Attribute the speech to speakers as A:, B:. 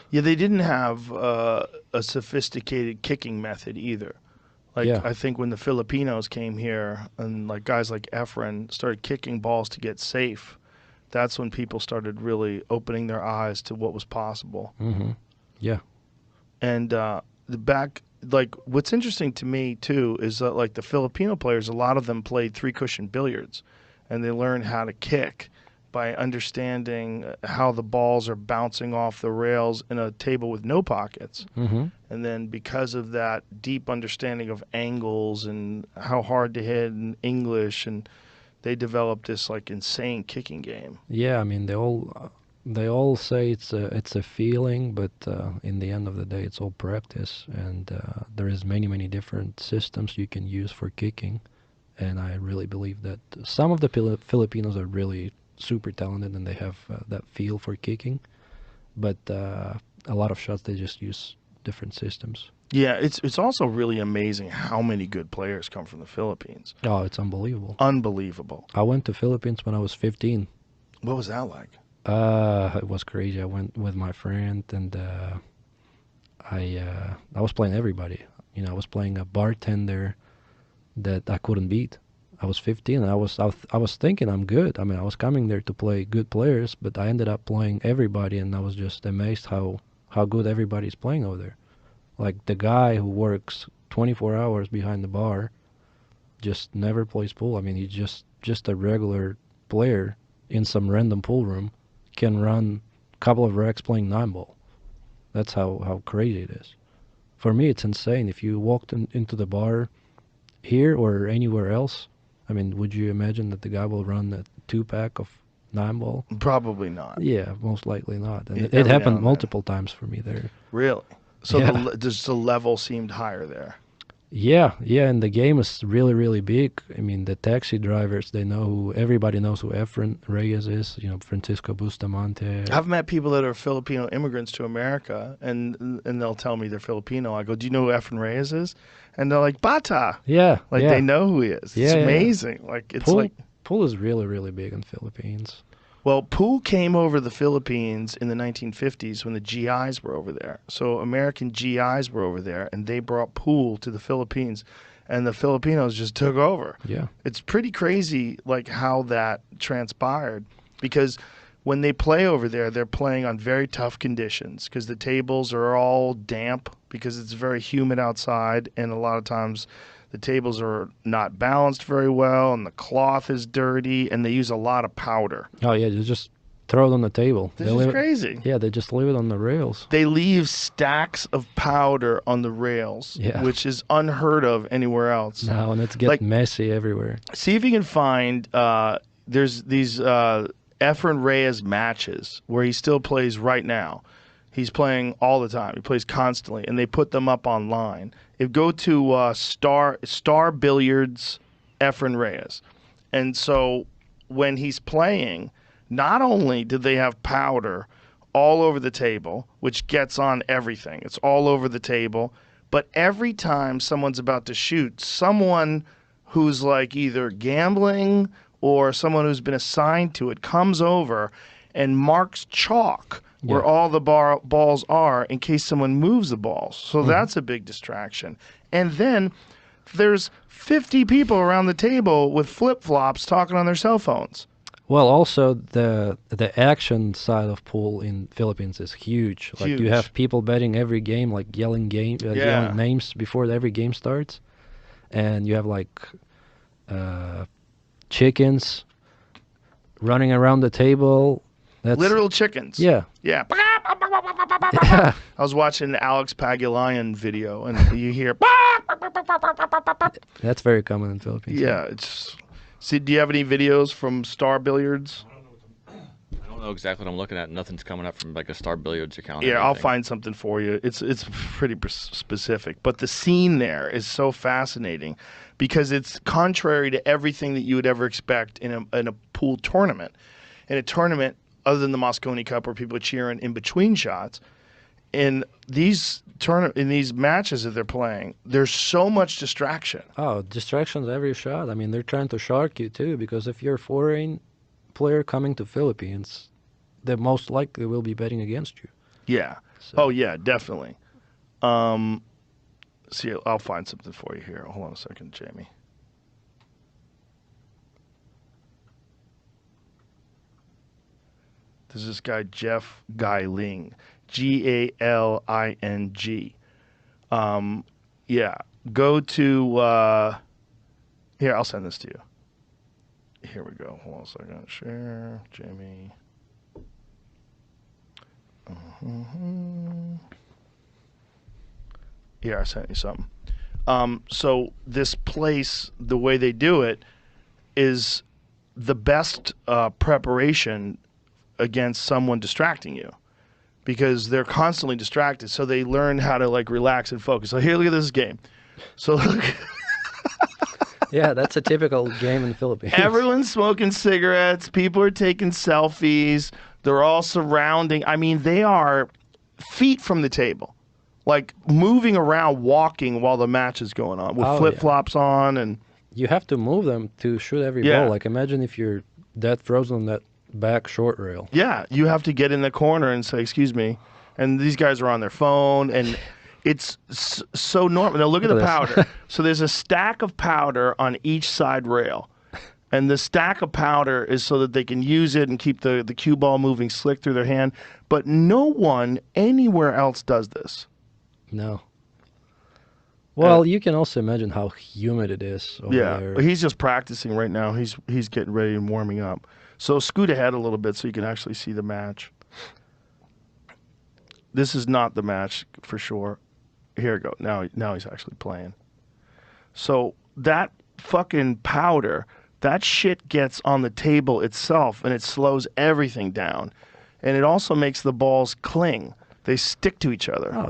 A: Yeah, they didn't have a sophisticated kicking method either. Like
B: Yeah.
A: I think when the Filipinos came here and like guys like Efren started kicking balls to get safe, that's when people started really opening their eyes to what was possible.
B: Mm-hmm. Yeah.
A: And the back, like what's interesting to me too is that like the Filipino players, a lot of them played three cushion billiards, and they learned how to kick by understanding how the balls are bouncing off the rails in a table with no pockets.
B: Mm-hmm.
A: And then because of that deep understanding of angles and how hard to hit in English, and they developed this like insane kicking game.
B: Yeah, I mean they all say it's a feeling, but in the end of the day, it's all practice, and there is many different systems you can use for kicking, and I really believe that some of the Filipinos are really super talented and they have that feel for kicking, but a lot of shots they just use different systems.
A: Yeah, it's also really amazing how many good players come from the Philippines.
B: Oh, it's unbelievable.
A: Unbelievable.
B: I went to Philippines when I was 15.
A: What was that like?
B: It was crazy. I went with my friend, and I was playing everybody. I was playing a bartender that I couldn't beat. I was 15, and I was thinking I'm good. I mean, I was coming there to play good players, but I ended up playing everybody, and I was just amazed how good everybody's playing over there. Like the guy who works 24 hours behind the bar just never plays pool. I mean, he's just a regular player in some random pool room, can run a couple of racks playing nine ball. That's how crazy it is. For me, it's insane. If you walked into the bar here or anywhere else, I mean, would you imagine that the guy will run a two-pack of nine ball?
A: Probably not.
B: Yeah, most likely not. And it
A: Every now
B: happened
A: and then.
B: multiple times for me there.
A: Really? So
B: Yeah.
A: just the level seemed higher there.
B: Yeah, and the game is really big. I mean, the taxi drivers, everybody knows who Efren Reyes is, Francisco Bustamante.
A: I've met people that are Filipino immigrants to America, and they'll tell me they're Filipino. I go, "Do you know who Efren Reyes is?" And they're like, "Bata."
B: Yeah,
A: Like
B: yeah,
A: they know who he is. It's
B: yeah.
A: amazing. Like it's
B: Pool,
A: like,
B: pool is really big in Philippines.
A: well, pool came over the Philippines in the 1950s when the GIs were over there. So American GIs were over there, and they brought pool to the Philippines, and the Filipinos just took over.
B: Yeah.
A: It's pretty crazy, like how that transpired, because when they play over there, they're playing on very tough conditions because the tables are all damp because it's very humid outside, and a lot of times the tables are not balanced very well, and the cloth is dirty, and they use a lot of powder.
B: Oh yeah, just throw it on the table.
A: This is crazy.
B: Yeah, they just leave it on the rails.
A: They leave stacks of powder on the rails,
B: Yeah.
A: which is unheard of anywhere else.
B: Now and it's get
A: Like-
B: messy everywhere.
A: See if you can find there's these Efren Reyes matches where he still plays right now. He's playing all the time. He plays constantly, and they put them up online. If go to Star Billiards Efren Reyes, and so when he's playing, not only do they have powder all over the table, which gets on everything. It's all over the table. But every time someone's about to shoot, someone who's like either gambling or someone who's been assigned to it comes over and marks chalk where
B: Yeah.
A: all the balls are in case someone moves the balls. So that's a big distraction. And then there's 50 people around the table with flip-flops talking on their cell phones.
B: Well, also the action side of pool in Philippines is huge. Like you
A: Huge.
B: have people betting every game, like yelling
A: Yeah.
B: yelling names before every game starts, and you have like chickens running around the table. That's
A: Literal chickens.
B: Yeah.
A: Yeah.
B: Yeah.
A: I was watching an Alex Pagulayan video, and you hear.
B: That's very common in Philippines.
A: Yeah, it's. See, do you have any videos from Star Billiards?
C: I don't know exactly what I'm looking at. Nothing's coming up from like a Star Billiards account. or
A: Yeah, I'll
C: anything.
A: find something for you. It's pretty specific, but the scene there is so fascinating because it's contrary to everything that you would ever expect in a pool tournament. In a tournament, other than the Mosconi Cup, where people are cheering in between shots, in these matches that they're playing, there's so much distraction.
B: Oh, distractions every shot. I mean, they're trying to shark you too, because if you're a foreign player coming to Philippines, they most likely will be betting against you.
A: Yeah.
B: So,
A: Oh yeah, definitely. See, I'll find something for you here. Hold on a second, Jamie. There's this guy Jeff Gailing, Galing. Yeah, go to here. I'll send this to you. Here we go. Hold on a second. Share, Jamie. Here, I sent you something. So this place, the way they do it, is the best preparation against someone distracting you, because they're constantly distracted. So they learn how to like relax and focus. So here, look at this game. So look.
B: yeah, that's a typical game in the Philippines.
A: Everyone's smoking cigarettes. People are taking selfies. They're all surrounding. I mean, they are feet from the table, like moving around, walking while the match is going on with
B: Oh,
A: flip-flops on. And
B: You have to move them to shoot every
A: Yeah.
B: ball. Like, imagine if you're dead frozen on that back short rail.
A: yeah, you have to get in the corner and say, excuse me. And these guys are on their phone, and it's so normal. Now look at the
B: Look at
A: powder. So there's a stack of powder on each side rail. And the stack of powder is so that they can use it and keep the cue ball moving slick through their hand. But no one anywhere else does this.
B: No. Well, you can also imagine how humid it is over
A: Yeah,
B: there.
A: he's just practicing right now. He's getting ready and warming up. So scoot ahead a little bit so you can actually see the match. This is not the match for sure. Here we go. Now he's actually playing. So that fucking powder, that shit gets on the table itself, and it slows everything down. And it also makes the balls cling. They stick to each other.
B: Oh,